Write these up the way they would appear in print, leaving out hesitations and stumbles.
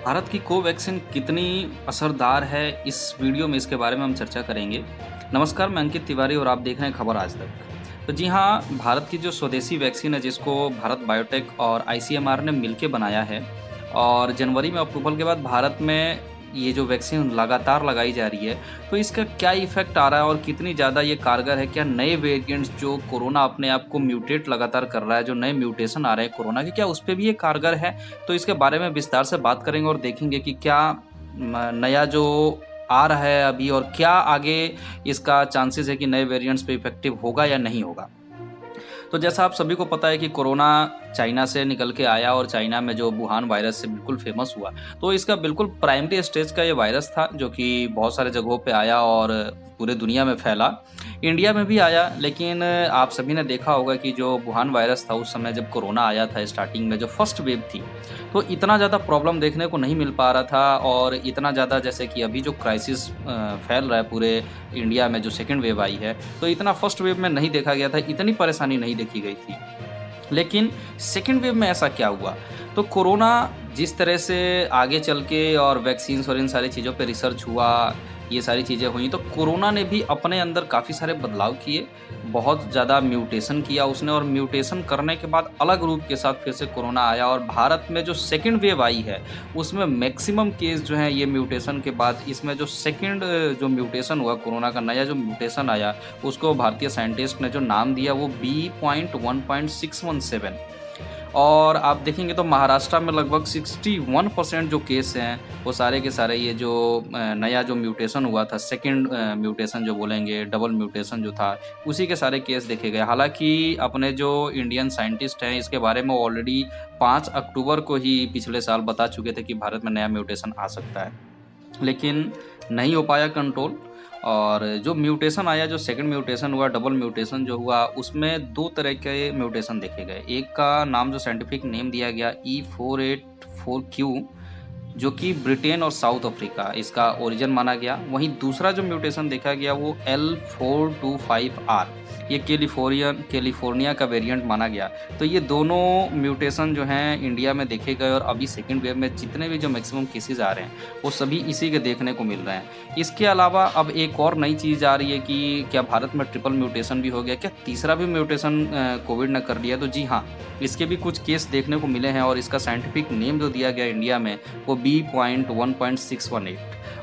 भारत की कोवैक्सीन कितनी असरदार है, इस वीडियो में इसके बारे में हम चर्चा करेंगे। नमस्कार, मैं अंकित तिवारी और आप देख रहे हैं खबर आज तक। तो जी हाँ, भारत की जो स्वदेशी वैक्सीन है जिसको भारत बायोटेक और आईसीएमआर ने मिलके बनाया है और जनवरी में अप्रूवल के बाद भारत में ये जो वैक्सीन लगातार लगाई जा रही है, तो इसका क्या इफ़ेक्ट आ रहा है और कितनी ज़्यादा ये कारगर है? क्या नए वेरिएंट्स जो कोरोना अपने आप को म्यूटेट लगातार कर रहा है, जो नए म्यूटेशन आ रहे हैं कोरोना के, क्या उस पे भी ये कारगर है? तो इसके बारे में विस्तार से बात करेंगे और देखेंगे कि क्या नया जो आ रहा है अभी और क्या आगे इसका चांसेस है कि नए वेरिएंट्स पे इफेक्टिव होगा या नहीं होगा। तो जैसा आप सभी को पता है कि कोरोना चाइना से निकल के आया और चाइना में जो वुहान वायरस से बिल्कुल फेमस हुआ, तो इसका बिल्कुल प्राइमरी स्टेज का ये वायरस था जो कि बहुत सारे जगहों पे आया और पूरे दुनिया में फैला। इंडिया में भी आया, लेकिन आप सभी ने देखा होगा कि जो वुहान वायरस था उस समय जब कोरोना आया था स्टार्टिंग में जो फर्स्ट वेव थी, तो इतना ज़्यादा प्रॉब्लम देखने को नहीं मिल पा रहा था और इतना ज़्यादा जैसे कि अभी जो क्राइसिस फैल रहा है पूरे इंडिया में जो सेकंड वेव आई है, तो इतना फर्स्ट वेव में नहीं देखा गया था, इतनी परेशानी नहीं देखी गई थी। लेकिन सेकंड वेव में ऐसा क्या हुआ? तो कोरोना जिस तरह से आगे चल के और वैक्सीन्स और इन सारी चीज़ों पे रिसर्च हुआ, ये सारी चीज़ें हुई, तो कोरोना ने भी अपने अंदर काफ़ी सारे बदलाव किए, बहुत ज़्यादा म्यूटेशन किया उसने और म्यूटेशन करने के बाद अलग रूप के साथ फिर से कोरोना आया और भारत में जो सेकंड वेव आई है, उसमें मैक्सिमम केस जो हैं ये म्यूटेशन के बाद इसमें जो सेकंड जो म्यूटेशन हुआ कोरोना का नया जो म्यूटेशन आया, उसको भारतीय साइंटिस्ट ने जो नाम दिया वो B.1.617 और आप देखेंगे तो महाराष्ट्र में लगभग 61% जो केस हैं वो सारे के सारे ये जो नया जो म्यूटेशन हुआ था सेकंड म्यूटेशन जो बोलेंगे डबल म्यूटेशन जो था उसी के सारे केस देखे गए। हालांकि अपने जो इंडियन साइंटिस्ट हैं इसके बारे में ऑलरेडी 5 अक्टूबर को ही पिछले साल बता चुके थे कि भारत में नया म्यूटेशन आ सकता है, लेकिन नहीं हो पाया कंट्रोल। और जो म्यूटेशन आया, जो सेकंड म्यूटेशन हुआ, डबल म्यूटेशन जो हुआ, उसमें 2 तरह के म्यूटेशन देखे गए। एक का नाम जो साइंटिफिक नेम दिया गया E484Q, जो कि ब्रिटेन और साउथ अफ्रीका इसका ओरिजिन माना गया। वहीं दूसरा जो म्यूटेशन देखा गया वो L425R, ये कैलिफोर्निया का वेरिएंट माना गया। तो ये दोनों म्यूटेशन जो हैं इंडिया में देखे गए और अभी सेकंड वेव में जितने भी जो मैक्सिमम केसेस आ रहे हैं वो सभी इसी के देखने को मिल रहे हैं। इसके अलावा अब एक और नई चीज़ आ रही है कि क्या भारत में ट्रिपल म्यूटेशन भी हो गया, क्या तीसरा भी म्यूटेशन कोविड ने कर लिया? तो जी हाँ, इसके भी कुछ केस देखने को मिले हैं और इसका साइंटिफिक नेम जो दिया गया इंडिया में वो B.1.618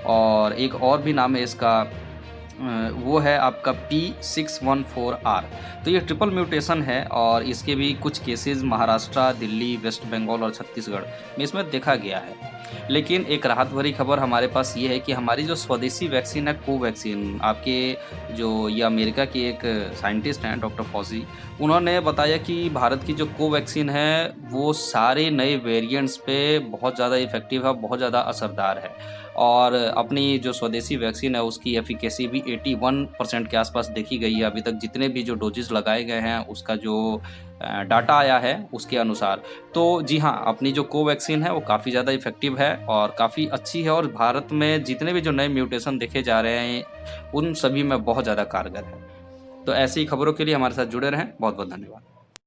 और एक और भी नाम है इसका, वो है आपका P614R। तो ये ट्रिपल म्यूटेशन है और इसके भी कुछ केसेस महाराष्ट्र, दिल्ली, वेस्ट बंगाल और छत्तीसगढ़ में इसमें देखा गया है। लेकिन एक राहत भरी खबर हमारे पास ये है कि हमारी जो स्वदेशी वैक्सीन है कोवैक्सीन, आपके जो ये अमेरिका की एक साइंटिस्ट हैं डॉक्टर फॉजी, उन्होंने बताया कि भारत की जो कोवैक्सीन है वो सारे नए वेरिएंट्स पे बहुत ज़्यादा इफ़ेक्टिव है, बहुत ज़्यादा असरदार है और अपनी जो स्वदेशी वैक्सीन है उसकी एफिकेसी भी 81% के आसपास देखी गई है अभी तक जितने भी जो डोजेज़ लगाए गए हैं उसका जो डाटा आया है उसके अनुसार। तो जी हाँ, अपनी जो कोवैक्सीन है वो काफ़ी ज़्यादा इफ़ेक्टिव है और काफ़ी अच्छी है और भारत में जितने भी जो नए म्यूटेशन देखे जा रहे हैं उन सभी में बहुत ज़्यादा कारगर है। तो ऐसी खबरों के लिए हमारे साथ जुड़े रहें। बहुत बहुत धन्यवाद।